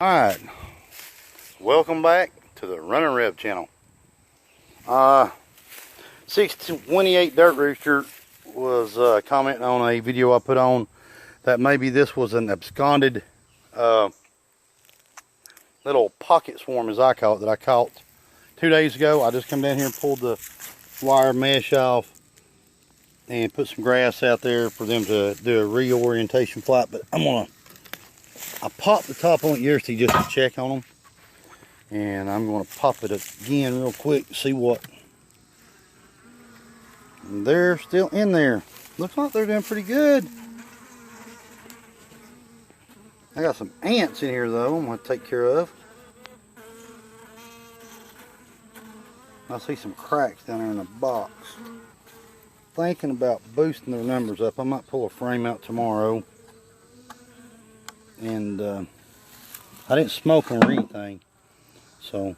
Alright, welcome back to the Running Rev channel. 628 Dirt Rooster was commenting on a video I put on that maybe this was an absconded little pocket swarm, as I call it, that I caught 2 days ago. I just come down here and pulled the wire mesh off and put some grass out there for them to do a reorientation flight. But I popped the top on it yesterday just to check on them, and I'm going to pop it again real quick to see what. And they're still in there. Looks like they're doing pretty good. I got some ants in here though I'm going to take care of. I see some cracks down there in the box. Thinking about boosting their numbers up. I might pull a frame out tomorrow. And I didn't smoke them or anything, so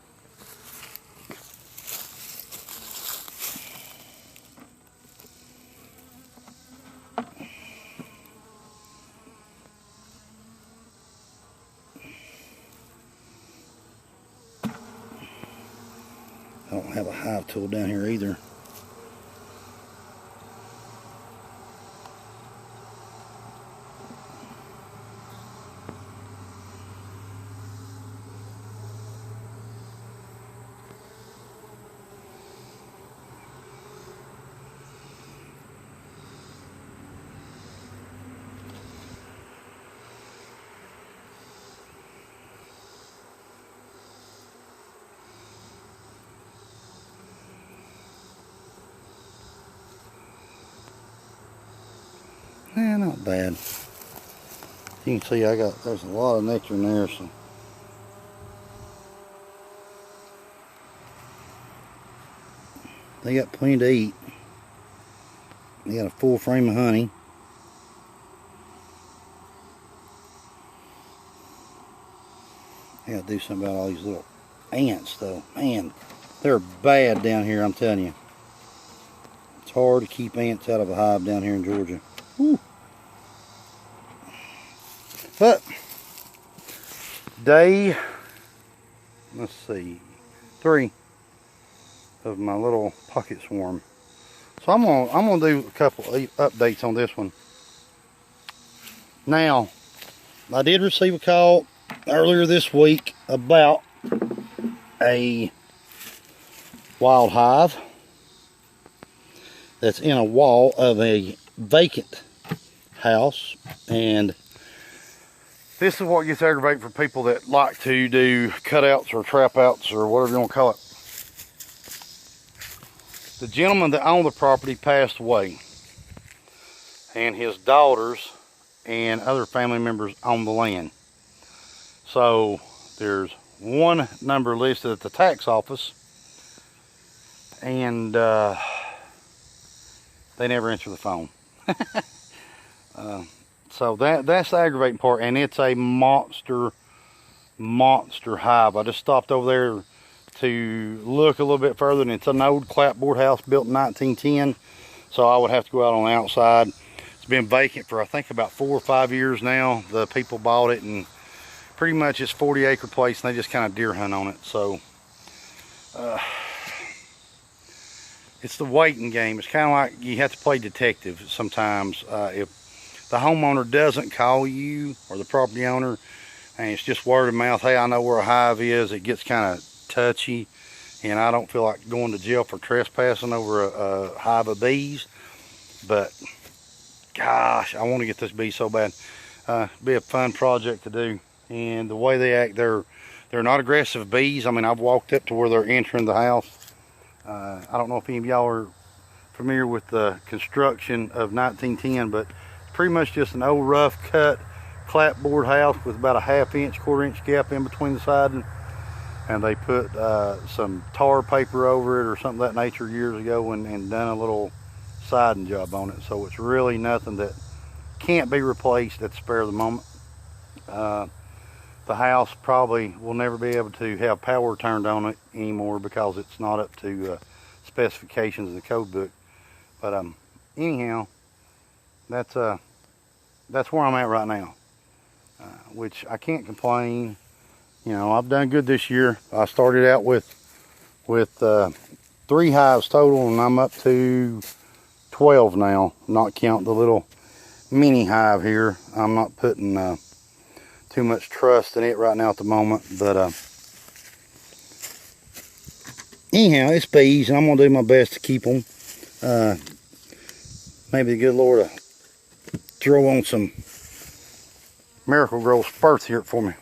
I don't have a hive tool down here either. Yeah, not bad. You can see there's a lot of nectar in there, so they got plenty to eat. They got a full frame of honey. I gotta do something about all these little ants though. Man, they're bad down here, I'm telling you. It's hard to keep ants out of a hive down here in Georgia. Whew. But day, let's see, 3 of my little pocket swarm. So I'm gonna do a couple updates on this one. Now, I did receive a call earlier this week about a wild hive that's in a wall of a vacant house, and this is what gets aggravating for people that like to do cutouts or trap outs or whatever you want to call it. The gentleman that owned the property passed away, and his daughters and other family members own the land. So there's one number listed at the tax office, and they never answer the phone. So that's the aggravating part, and it's a monster hive. I just stopped over there to look a little bit further, and it's an old clapboard house built in 1910, so I would have to go out on the outside. It's been vacant for I think about 4 or 5 years now. The people bought it, and pretty much it's 40-acre place, and they just kind of deer hunt on it. So it's the waiting game. It's kind of like you have to play detective sometimes. If the homeowner doesn't call you, or the property owner, and it's just word of mouth, hey, I know where a hive is, it gets kind of touchy, and I don't feel like going to jail for trespassing over a hive of bees. But gosh, I want to get this bee so bad. Be a fun project to do. And the way they act, they're not aggressive bees. I mean, I've walked up to where they're entering the house. I don't know if any of y'all are familiar with the construction of 1910, but pretty much just an old rough cut clapboard house with about a ½ inch, quarter-inch gap in between the siding, and they put some tar paper over it or something of that nature years ago, and done a little siding job on it. So it's really nothing that can't be replaced at the spare of the moment. The house probably will never be able to have power turned on it anymore because it's not up to specifications in the code book. But anyhow, that's where I'm at right now, which I can't complain. You know, I've done good this year. I started out with 3 hives total, and I'm up to 12 now, not counting the little mini hive here. I'm not putting too much trust in it right now at the moment, but anyhow, it's bees, and I'm gonna do my best to keep them. Maybe the good Lord throw on some Miracle-Gro spurts here for me.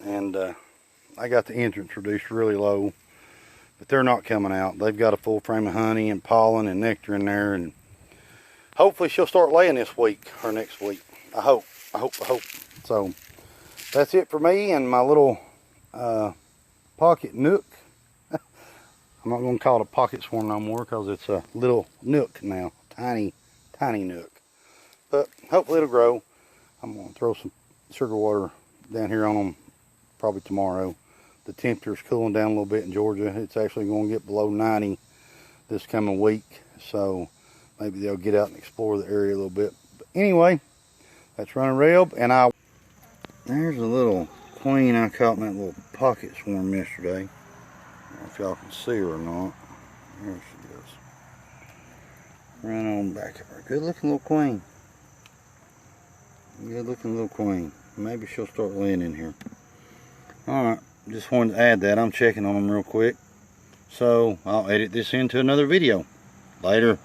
And I got the entrance reduced really low, but they're not coming out. They've got a full frame of honey and pollen and nectar in there, and hopefully she'll start laying this week or next week. I hope. So that's it for me and my little pocket nook. I'm not going to call it a pocket swarm no more because it's a little nook now. Tiny nook. But hopefully it'll grow. I'm going to throw some sugar water down here on them probably tomorrow. The temperature's cooling down a little bit in Georgia. It's actually going to get below 90 this coming week. So maybe they'll get out and explore the area a little bit. But anyway, that's Running Reb, and there's a little queen I caught in that little pocket swarm yesterday. I don't know if y'all can see her or not. There she is. Run on back of her. Good looking little queen. Good looking little queen. Maybe she'll start laying in here. Alright, just wanted to add that. I'm checking on them real quick. So I'll edit this into another video. Later.